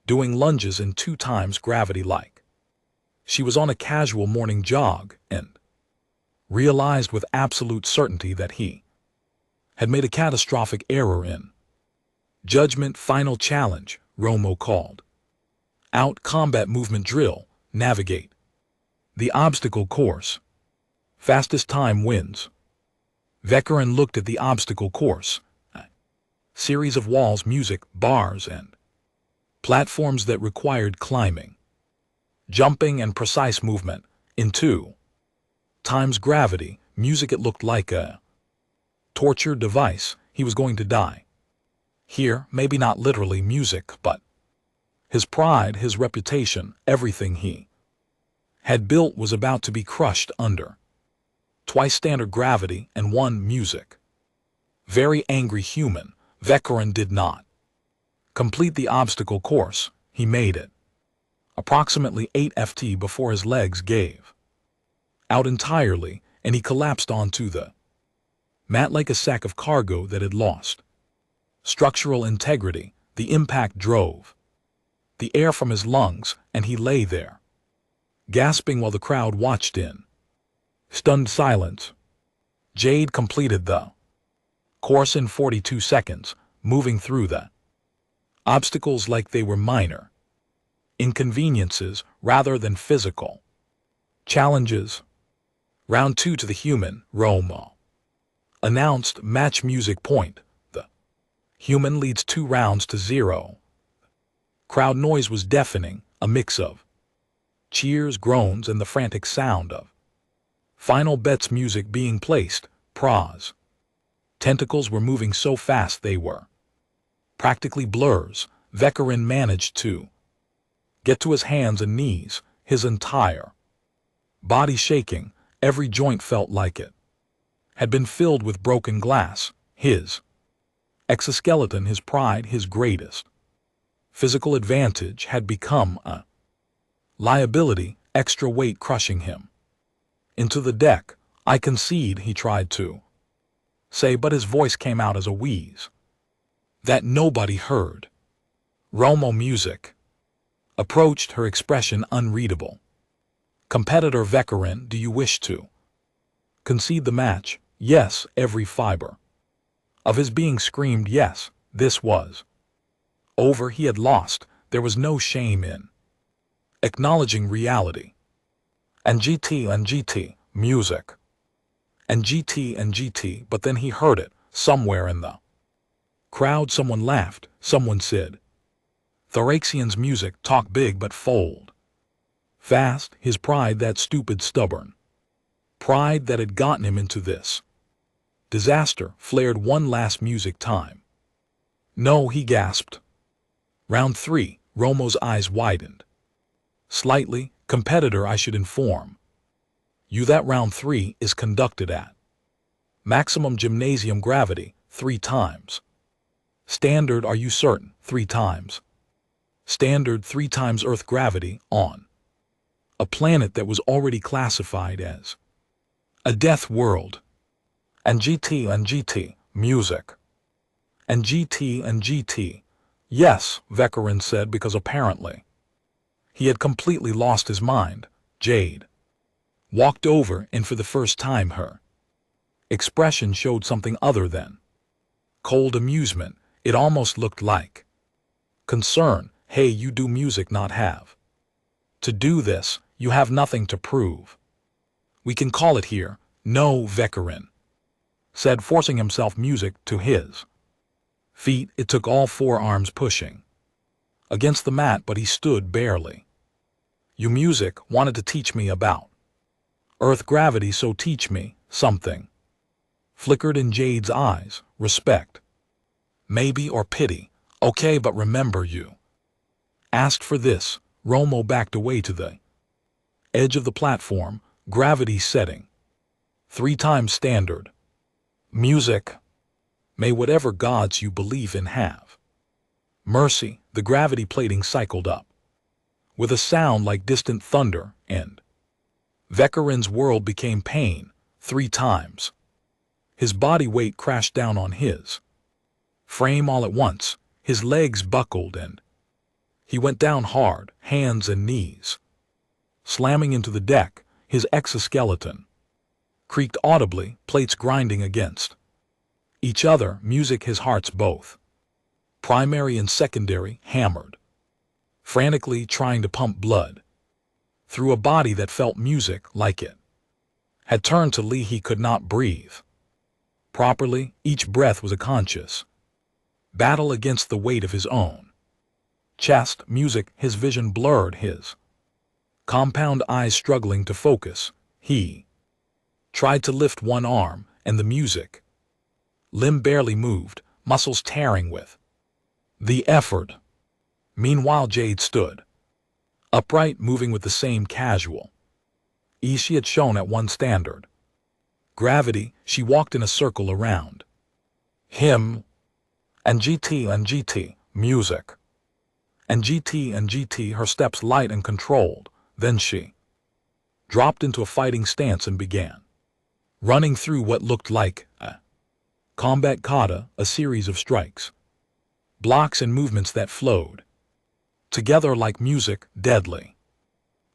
doing lunges in 2 times gravity like she was on a casual morning jog, and realized with absolute certainty that he had made a catastrophic error in judgment. Final challenge, Romo called out. Combat movement drill. Navigate the obstacle course. Fastest time wins. Veteran looked at the obstacle course. A series of walls, music, bars, and platforms that required climbing, jumping, and precise movement. In 2 times gravity, music. It looked like a torture device. He was going to die here, maybe not literally. Music, but his pride, his reputation, everything he had built was about to be crushed under twice standard gravity and one music. Very angry human, Vekarin did not complete the obstacle course. He made it approximately 8 ft before his legs gave out entirely and he collapsed onto the mat like a sack of cargo that had lost structural integrity. The impact drove the air from his lungs and he lay there, gasping while the crowd watched in stunned silence. Jade completed the course in 42 seconds, moving through the obstacles like they were minor inconveniences rather than physical challenges. Round 2 to the human, Romo announced match music point. The human leads 2 rounds to 0. Crowd noise was deafening, a mix of cheers, groans, and the frantic sound of final bets music being placed. Pros tentacles were moving so fast they were practically blurs. Vekarin managed to get to his hands and knees, his entire body shaking. Every joint felt like it had been filled with broken glass. His exoskeleton, his pride, his greatest physical advantage had become a liability, extra weight crushing him into the deck. I concede, he tried to say, but his voice came out as a wheeze that nobody heard. Romo music approached, her expression unreadable. Competitor Vekarin, do you wish to concede the match? Yes, every fiber of his being screamed yes. This was over. He had lost. There was no shame in acknowledging reality. And GT music. And GT, but then he heard it somewhere in the crowd. Someone laughed. Someone said, Thoraxian's music, talk big but fold fast. His pride, that stupid stubborn pride that had gotten him into this disaster, flared one last music time. No, he gasped. Round 3, Romo's eyes widened slightly. Competitor, I should inform you that round 3 is conducted at maximum gymnasium gravity 3 times. Standard, are you certain? 3 times. Standard, 3 times Earth gravity on a planet that was already classified as a death world. And GT music. And GT. Yes, Vekarin said, because apparently he had completely lost his mind. Jade walked over, and for the first time her expression showed something other than cold amusement. It almost looked like concern. Hey, you do music not have to do this. You have nothing to prove. We can call it here. No, Vekarin said, forcing himself music to his feet. It took all 4 arms pushing against the mat, but he stood barely. You music wanted to teach me about Earth gravity, so teach me something. Flickered in Jade's eyes. Respect, maybe, or pity. Okay, but remember you asked for this. Romo backed away to the edge of the platform. Gravity setting 3 times standard. Music. May whatever gods you believe in have mercy. The gravity plating cycled up with a sound like distant thunder, and Vekarin's world became pain 3 times. His body weight crashed down on his frame all at once. His legs buckled and he went down hard, hands and knees slamming into the deck. His exoskeleton creaked audibly, plates grinding against each other. Music, his hearts, both primary and secondary, hammered frantically, trying to pump blood through a body that felt music like it had turned to Lee. He could not breathe properly. Each breath was a conscious battle against the weight of his own chest. Music, his vision blurred, his compound eyes struggling to focus. He tried to lift one arm, and the music limb barely moved, muscles tearing with the effort. Meanwhile, Jade stood upright, moving with the same casual She had shown at one standard. Gravity, she walked in a circle around him. And GT, music. And GT, her steps light and controlled. Then she dropped into a fighting stance and began running through what looked like a combat kata, a series of strikes, blocks and movements that flowed together like music, deadly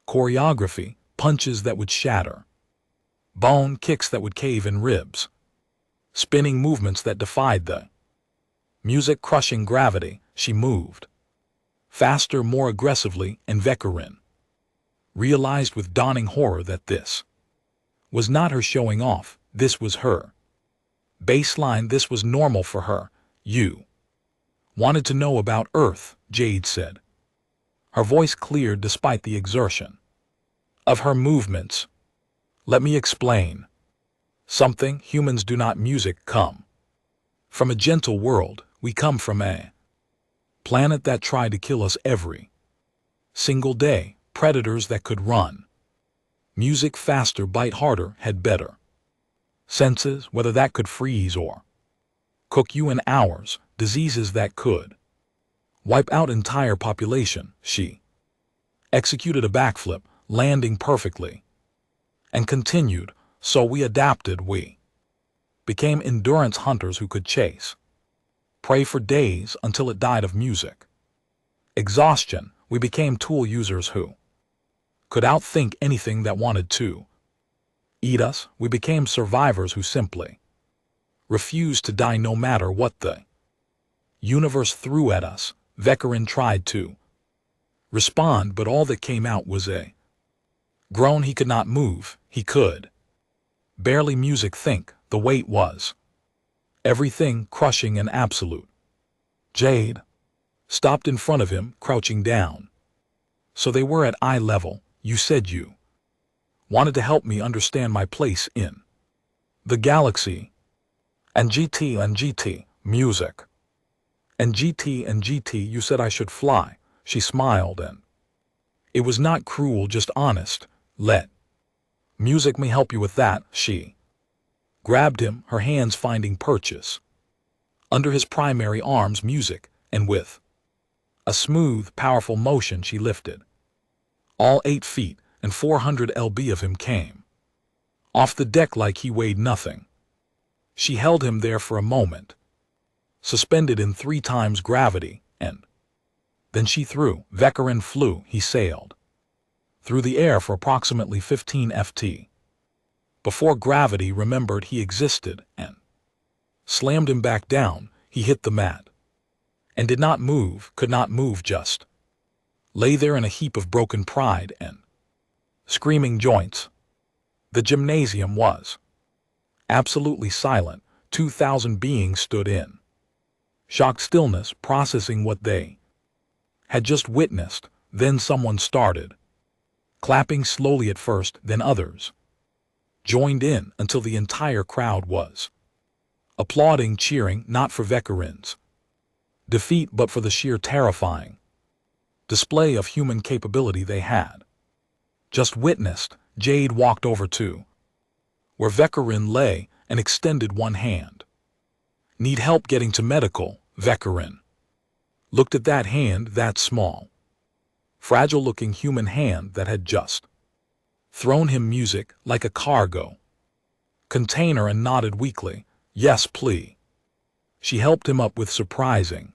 choreography, punches that would shatter bone, kicks that would cave in ribs, spinning movements that defied the music, crushing gravity. She moved faster, more aggressively, and Vekarin realized with dawning horror that this was not her showing off. This was her baseline. This was normal for her. You wanted to know about Earth, Jade said. Her voice cleared despite the exertion of her movements. Let me explain something. Humans do not music come from a gentle world. We come from a planet that tried to kill us every single day. Predators that could run music faster, bite harder, had better senses, whether that could freeze or cook you in hours, diseases that could wipe out entire population. She executed a backflip, landing perfectly, and continued. So we adapted. We became endurance hunters who could chase prey for days until it died of music exhaustion. We became tool users who could outthink anything that wanted to eat us. We became survivors who simply refused to die no matter what the universe threw at us. Vekarin tried to respond, but all that came out was a groan. He could not move. He could barely music think. The weight was everything, crushing and absolute. Jade stopped in front of him, crouching down. So they were at eye level. You said you wanted to help me understand my place in the galaxy. And GT, music. And GT, you said I should fly. She smiled, and it was not cruel, just honest. Let music may help you with that. She grabbed him, her hands finding purchase under his primary arms. Music, and with a smooth, powerful motion she lifted all 8 feet and 400 lb of him came off the deck like he weighed nothing. She held him there for a moment, suspended in 3 times gravity, and then she threw. Vekarin flew. He sailed through the air for approximately 15 ft before gravity remembered he existed and slammed him back down. He hit the mat and did not move, could not move, just lay there in a heap of broken pride and screaming joints. The gymnasium was absolutely silent. 2,000 beings stood in shocked stillness, processing what they had just witnessed. Then someone started clapping, slowly at first, then others joined in until the entire crowd was applauding, cheering, not for Vekarin's defeat but for the sheer terrifying display of human capability they had just witnessed. Jade walked over to where Vekarin lay and extended one hand. Need help getting to medical? Vekarin looked at that hand, that small, fragile-looking human hand that had just thrown him music like a cargo container, and nodded weakly. Yes, please. She helped him up with surprising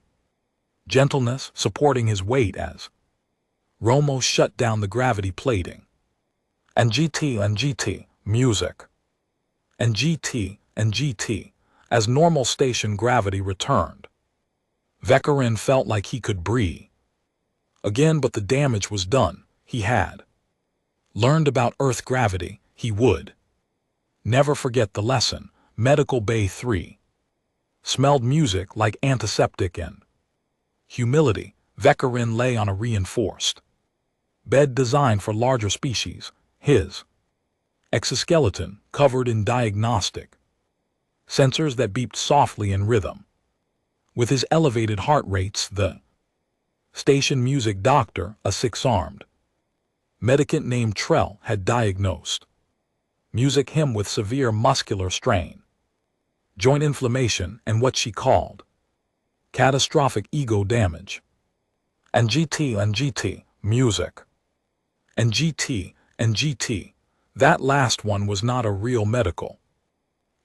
gentleness, supporting his weight as Romo shut down the gravity plating. And GT, music. And GT, as normal station gravity returned. Vekarin felt like he could breathe again, but the damage was done. He had learned about Earth gravity. He would never forget the lesson. Medical Bay 3 smelled music like antiseptic and humility. Vekarin lay on a reinforced bed designed for larger species, his exoskeleton covered in diagnostic sensors that beeped softly in rhythm with his elevated heart rates. The station music doctor, a 6-armed medicant named Trell had diagnosed. Music him with severe muscular strain, joint inflammation, and what she called catastrophic ego damage. And GT, music. And GT, that last one was not a real medical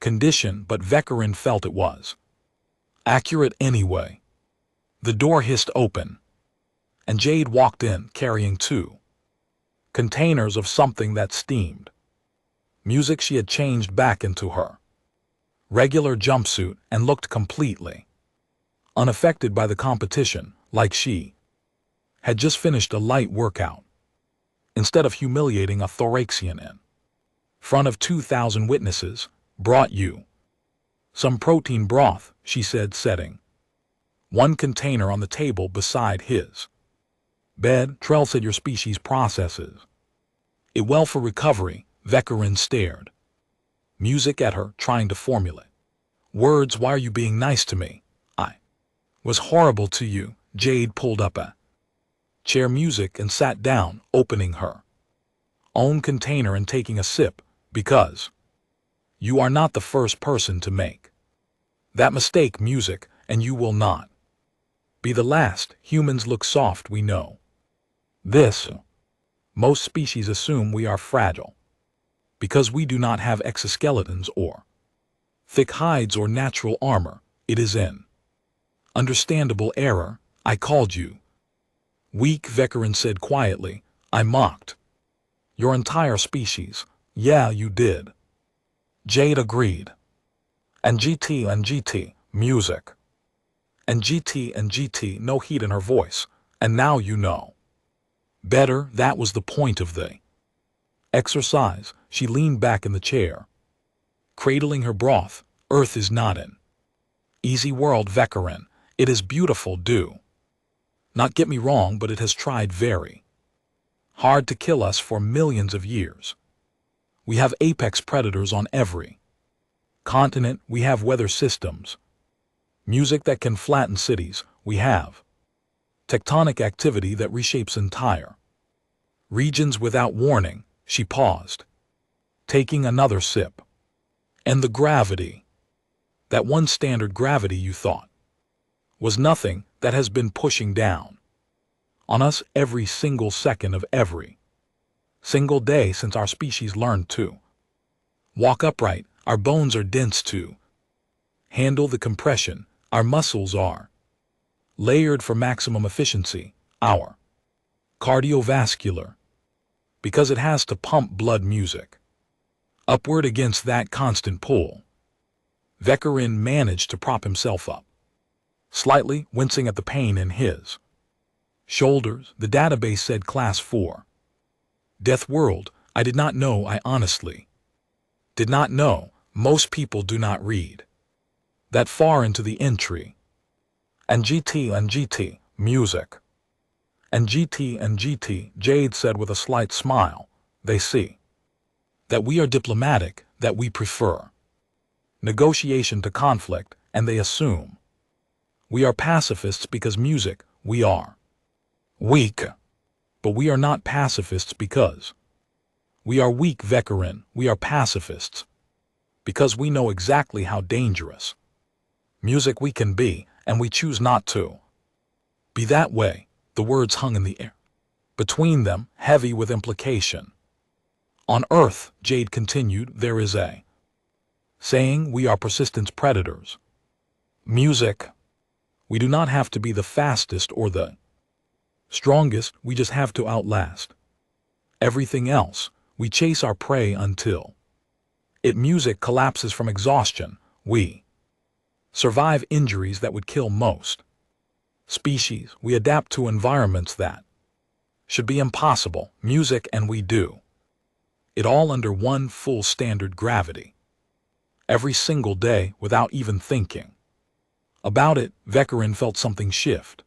condition, but Vekarin felt it was accurate anyway. The door hissed open, and Jade walked in carrying 2 containers of something that steamed. Music she had changed back into her regular jumpsuit and looked completely unaffected by the competition, like she had just finished a light workout. Instead of humiliating a Thoraxian in front of 2,000 witnesses, brought you some protein broth, she said, setting 1 container on the table beside his bed. Trell said your species processes it well for recovery. Vekarin stared music at her, trying to formulate words. Why are you being nice to me? I was horrible to you. Jade pulled up a chair music and sat down, opening her own container and taking a sip. Because you are not the first person to make that mistake, music, and you will not be the last. Humans look soft, we know this. Most species assume we are fragile because we do not have exoskeletons or thick hides or natural armor. It is an understandable error. I called you weak, Vekarin said quietly. I mocked your entire species. Yeah, you did. Jade agreed. And GT, music. And GT, no heat in her voice. And now you know better. That was the point of the exercise. She leaned back in the chair, cradling her broth. Earth is not an easy world, Vekarin. It is beautiful, do not get me wrong, but it has tried very hard to kill us for millions of years. We have apex predators on every continent. We have weather systems, music that can flatten cities. We have tectonic activity that reshapes entire regions without warning. She paused, taking another sip. And the gravity, that one standard gravity you thought was nothing, that has been pushing down on us every single second of every single day since our species learned to walk upright. Our bones are dense to handle the compression. Our muscles are layered for maximum efficiency. Our cardiovascular, because it has to pump blood, music upward against that constant pull. Vekarin managed to prop himself up slightly, wincing at the pain in his shoulders. The database said Class 4. Deathworld. I did not know. I honestly did not know. Most people do not read that far into the entry. And GT, music. And GT, Jade said with a slight smile. They see that we are diplomatic, that we prefer negotiation to conflict, and they assume we are pacifists because music. We are weak, but we are not pacifists because we are weak, Vekarin. We are pacifists because we know exactly how dangerous music we can be, and we choose not to be that way. The words hung in the air between them, heavy with implication. On Earth, Jade continued, there is a saying, we are persistence predators. Music. We do not have to be the fastest or the strongest, we just have to outlast everything else. We chase our prey until it music collapses from exhaustion. We survive injuries that would kill most species. We adapt to environments that should be impossible. Music, and we do it all under one full standard gravity. Every single day without even thinking about it. Vekarin felt something shift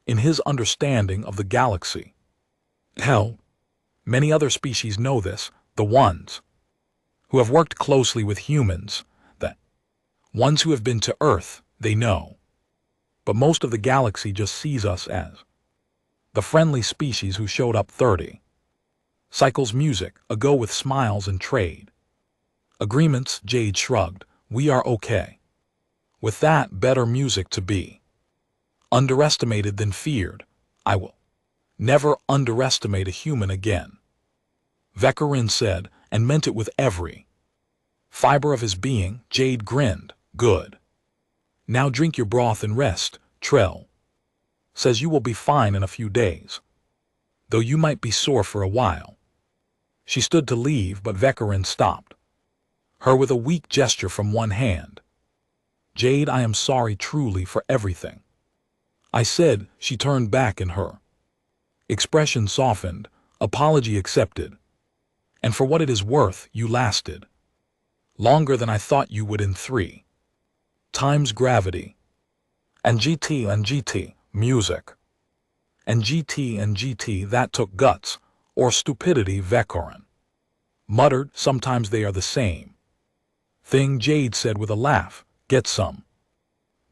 in his understanding of the galaxy. Hell, many other species know this, the ones who have worked closely with humans, the ones who have been to Earth, they know. But most of the galaxy just sees us as the friendly species who showed up 30 Cycles music, a go with smiles and trade. Agreements, Jade shrugged, we are okay. With that, better music to be. Underestimated than feared, I will never underestimate a human again. Vekarin said, and meant it with every fiber of his being. Jade grinned, good. Now drink your broth and rest, Trell. Says you will be fine in a few days. Though you might be sore for a while. She stood to leave, but Vekarin stopped her with a weak gesture from one hand. Jade, I am sorry truly for everything I said. She turned back in her expression softened, apology accepted. And for what it is worth, you lasted longer than I thought you would in 3 times gravity. And GT, music. And GT, that took guts, or stupidity. Vekarin muttered, sometimes they are the same thing. Jade said with a laugh, get some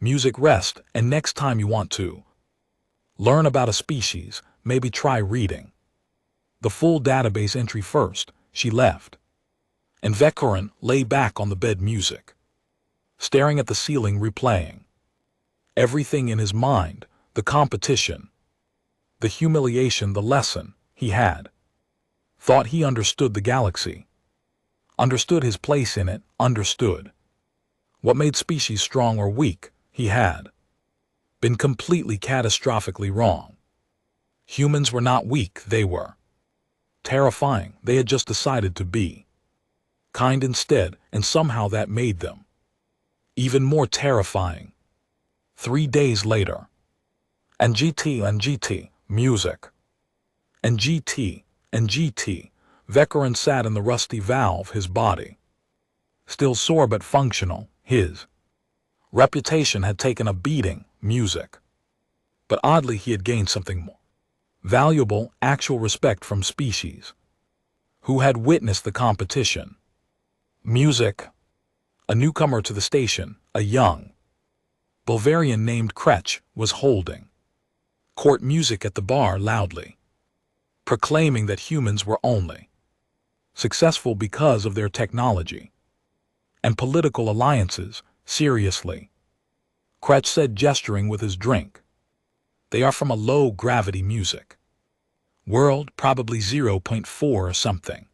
music rest, and next time you want to learn about a species, maybe try reading the full database entry first. She left, and Vekarin lay back on the bed, music staring at the ceiling, replaying everything in his mind, the competition, the humiliation, the lesson he had thought he understood the galaxy, understood his place in it, understood what made species strong or weak. He had been completely catastrophically wrong. Humans were not weak, they were terrifying. They had just decided to be kind instead, and somehow that made them even more terrifying. 3 days later. And GT, music. And GT, Vekarin sat in the rusty valve, his body still sore but functional. His reputation had taken a beating, music. But oddly he had gained something more valuable, actual respect from species who had witnessed the competition. Music. A newcomer to the station, a young Bulgarian named Kretch, was holding court music at the bar loudly, proclaiming that humans were only successful because of their technology and political alliances. Seriously, Kretch said, gesturing with his drink. They are from a low-gravity music world, probably 0.4 or something.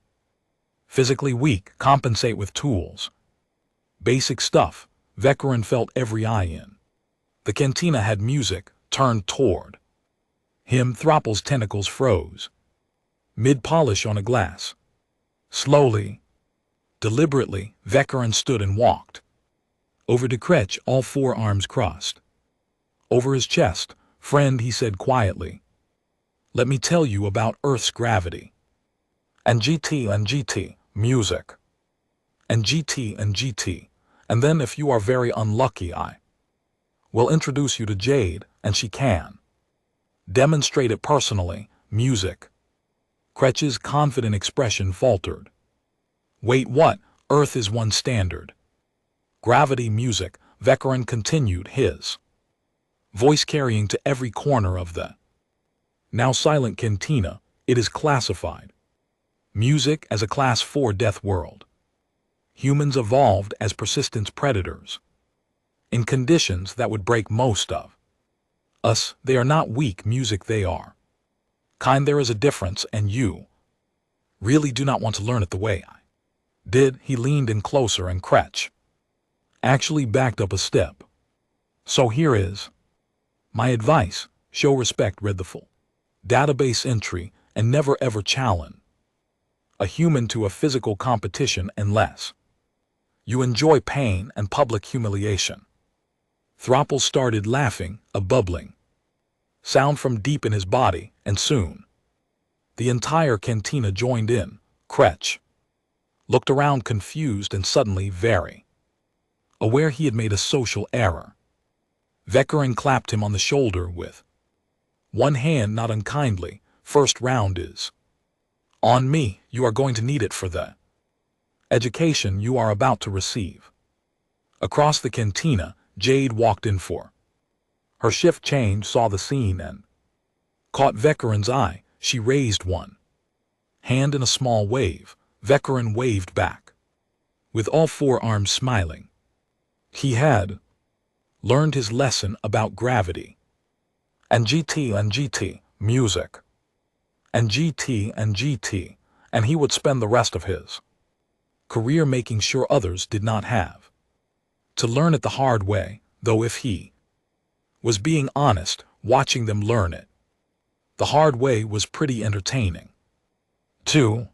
Physically weak, compensate with tools. Basic stuff. Vekarin felt every eye in the cantina had music turned toward him. Thropple's tentacles froze mid-polish on a glass. Slowly, deliberately, Vekarin stood and walked over to Kretch, all 4 arms crossed over his chest. Friend, he said quietly, let me tell you about Earth's gravity. And GT, music. And GT, and then if you are very unlucky, I will introduce you to Jade, and she can demonstrate it personally. Music. Kretch's confident expression faltered. Wait, what? Earth is one standard gravity. Music. Vekarin continued, his voice carrying to every corner of the now silent cantina. It is classified music as a Class 4 Deathworld. Humans evolved as persistent predators in conditions that would break most of us. They are not weak, music, they are kind. There is a difference, and you really do not want to learn it the way I did. He leaned in closer, and Kretch actually backed up a step. So here is my advice. Show respect, read the full database entry, and never ever challenge a human to a physical competition unless you enjoy pain and public humiliation. Thropple started laughing, a bubbling sound from deep in his body, and soon the entire cantina joined in. Kretch looked around confused and suddenly very aware he had made a social error. Vekarin clapped him on the shoulder with one hand, not unkindly. First round is on me. You are going to need it for the education you are about to receive. Across the cantina, Jade walked in for her shift change, saw the scene, and caught Vekarin's eye. She raised one hand in a small wave. Vekarin waved back, with all four arms smiling. He had learned his lesson about gravity. And GT, music. And GT, and he would spend the rest of his career making sure others did not have to learn it the hard way, though if he was being honest, watching them learn it the hard way was pretty entertaining. 2.